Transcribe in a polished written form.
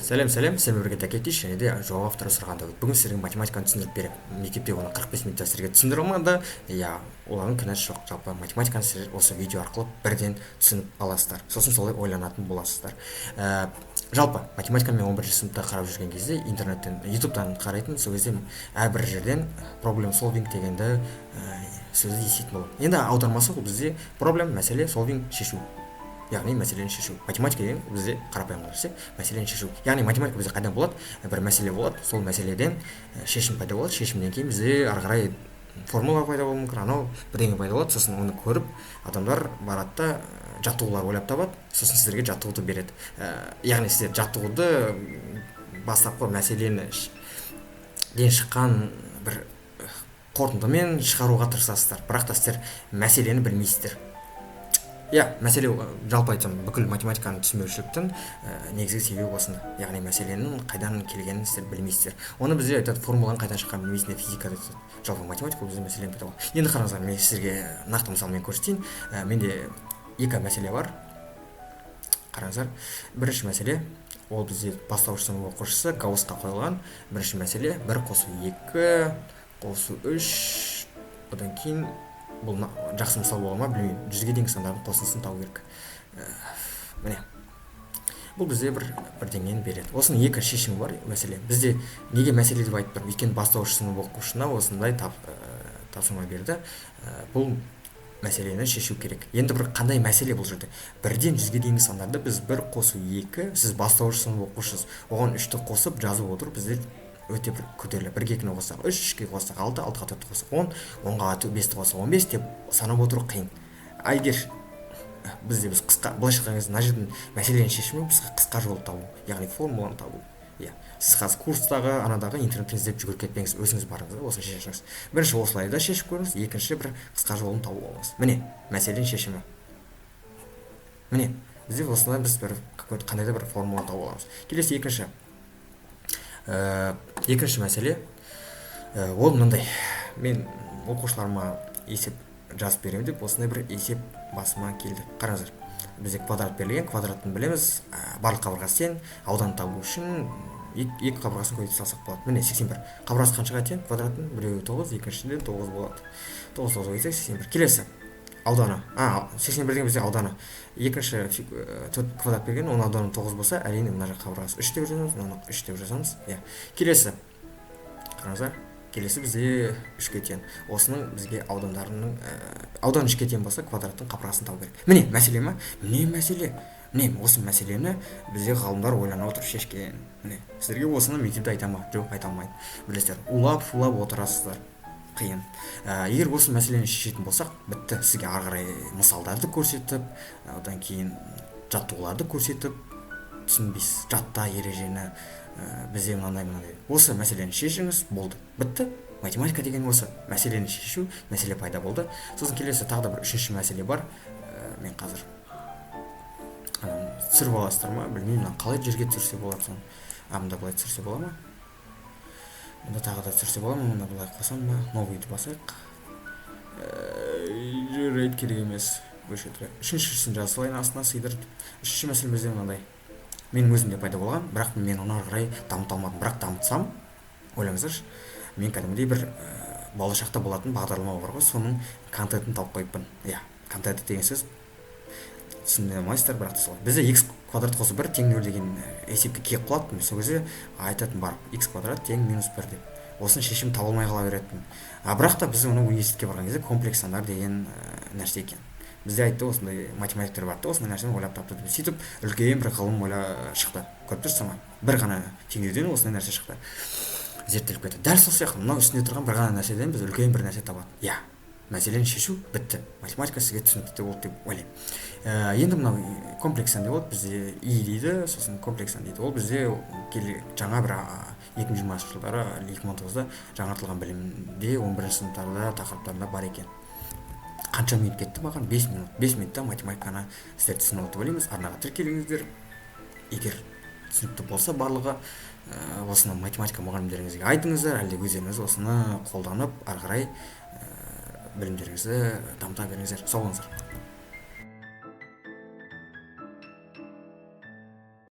Сәлем, сен бірге тәкетиш және де жауап авторы сұрағанда бүгін сіздерге математиканы түсіндіріп беремін. Мектепте оны 45 минутта сіздерге түсіндіре алмады. Олардың кінәсі жоқ. Жалпы математиканы сіздер осы видео арқылы бірден түсініп аласыздар. Сосын солай ойланатын боласыздар. Жалпы математиканы мен 11 сыныпта қарап жүрген кезде интернеттен, ютубтан қарайтын, сол кезде әрбір жерден проблем солвинг дегенді сөзді еститін болдым. Енді аудармасы ол бізде проблем, мәселе, солвинг, шешу. Яғни мәселені шешу. Математика деген бізде қарапайым нәрсе, мәселені шешу. Яғни математика бізде қайдан болады? Бір мәселе болады, сол мәселеден шешім пайда болады. Шешімнен кейін бізде ары қарай формула пайда болуы мүмкін, анау бірдеңе пайда болады. Сосын оны көріп, адамдар барады да жаттығулар ойлап табады, сосын сіздерге жаттығуды береді. Яғни сіздер жаттығуды бастапқы мәселені ден шыққан бір қорытындымен шығаруға тырысасыздар. Бірақ та сіздер мәселені білмейсіздер. Мәселе жалпы айтсам бүкіл математиканы түсінбеушіліктің негізгі себебі осында. Яғни мәселенің қайдан келгенін сіздер білмейсіздер. Оны бізде айтады, формуланың қайдан шыққанын білмейсіңдер, физикада айтады. Жалпы математика ол бізде мәселені пайда болады. Енді қараңыздар, мен сіздерге нақты мысалмен көрсетейін. Менде екі мәселе бар. Қараңыздар, бірінші мәселе ол бізде бастауыш сынып оқушысы Гаусқа қойылған. Бірінші мәселе 1 қосу 2 қосу 3, одан кейін бұл жақсы мысал бола ма білмеймін. 100-ге дейінгі сандардың қосындысын табу керек. Міне. Бұл бізде бірдеңені береді. Осының екі шешімі бар мәселе. Бізде неге мәселе деп айтып тұр? Өйткені бастауыш сынып оқушысына осындай тапсырма берді. Бұл мәселені шешу керек. Енді бір қандай мәселе бұл жерде? 1-ден 100-ге дейінгі сандарды біз 1 қосу 2, сіз бастауыш сынып оқушысыз. Оған 3-ті қосып жазып отырып, бізде өте бір күрделі. 1-ге 2-ні қоссақ 3, 3-ге қоссақ 6, 6-ға 4-ті қоссақ 10, 10-ға 5-ті қоссақ 15 деп санап отыру қиын. Егер біз қысқа былайша айтқан кезде мына жердің мәселенің шешімі біз қысқа жол табу, яғни формуланы табу. Сіз қазір курстағы, анадағы интернеттен іздеп жүгіріп кетпеңіз, өзіңіз барыңыз, осыны шешіңіз. Бірінші осылай да шешіп көріңіз, екінші бір қысқа жолын табу болыңыз. Міне, мәселенің шешімі. Міне, бізде осылай біз қандай да бір формула табу аламыз. Келесі екінші мәселе ол мынандай. Мен оқушыларыма есеп жазып беремін деп осындай бір есеп басыма келді. Қараңыздар, бізде квадрат берілген, квадратын білеміз, барлық қабырғасы тең, ауданын табу үшін екі қабырғасын көбейтіп салсақ болады. Міне 81. Қабырғасы қаншаға тең? Квадраттың біреуі 9, екіншісінде 9 болады. 9 көбейтсек 81. Келесі ауданы. 81 деген бізде ауданы. Екінші квадрат берген, оның ауданы 9 болса, әрине мына жақ қабырғасы 3 деп жазамыз, мынаны 3 деп жазамыз. Келесі. Қараңыздар. Келесі бізде 3-ке тең. Осының бізге аудандарының аудан 3-ке тең болса, квадраттың қабырғасын табу керек. Міне мәселе ма? Міне мәселе. Міне осы мәселені бізде ғалымдар ойлана отырып шешкен. Міне сіздерге осыны мектепте айта ма? Жоқ, айта алмайды. Білесіздер, улап-шулап отырасыздар. Қиын. Егер осы мәселені шешетін болсақ, бітті. Сізге ары қарай мысалдарды көрсетіп, одан кейін жаттығуларды көрсетіп, түсінбейсіз. Жатта ережені бізде мынандай. Осы мәселені шешіңіз, болды. Бітті. Математика деген осы. Мәселені шешу, мәселе пайда болды. Сосын келесі тағы да бір үшінші мәселе бар. Мен қазір түсіріп аласыздар ма? Білмеймін, қалай жерге түсірсе болады соны. Мында былай түсірсе бола ма? Мында тағы да түсірсе бола ма? Мында былай қосам ба? Новыйды басайық. Жүрейді керек емес. Үшіншісін жазып салайын астына сыйдырып. Үшінші мәселе бізде мынандай. Менің өзімде пайда болған, бірақ мен оны ары қарай дамыта алмадым. Бірақ дамытсам, ойлаңыздаршы, мен кәдімгідей бір болашақта болатын бағдарлама бар ғой, соның контентін тауып қойыппын. Контент деген сөз түсіне алмайсыздар, бірақ та солай. Бізде x квадрат қосу 1 тең 0 деген есепке келіп қалады. Сол кезде айтатын бар, x квадрат тең минус 1 деп. Осының шешімін таба алмай қала беретін. Бірақ та біз оны университетке барған кезде комплекс сандар деген нәрсе екен. Бізде айтты, осындай математиктер бар, осындай нәрсені ойлап тапты деп. Сөйтіп үлкен бір ғылым шықты. Көріп тұрсыз ма? Бір ғана теңдеуден осындай нәрсе шықты. Зерттеліп кетті. Дәл сол сияқты мынау үстінде тұрған бір ғана нәрседен біз үлкен бір нәрсе табады. Мәселені шешу бітті. Математика сізге түсінікті болды деп ойлаймын. Енді мынау комплекс сан деп болды. Бізде и дейді, сосын комплекс сан дейді. Ол бізде жаңа бір 2020 жылдары 2019-да жаңартылған білімде 11 сыныптарда тақырыптарында бар екен. Қанша минут кетті маған? 5 минут. 5 минутта математиканы сіздер түсініп отыр ойлаймыз. Арнаға тіркеліңіздер. Егер түсінікті болса барлығы, осыны математика мұғалімдеріңізге айтыңыздар, әлде өздеріңіз осыны қолданып ары қарай білімдеріңізді дамыта беріңіздер. Сау болыңыздар.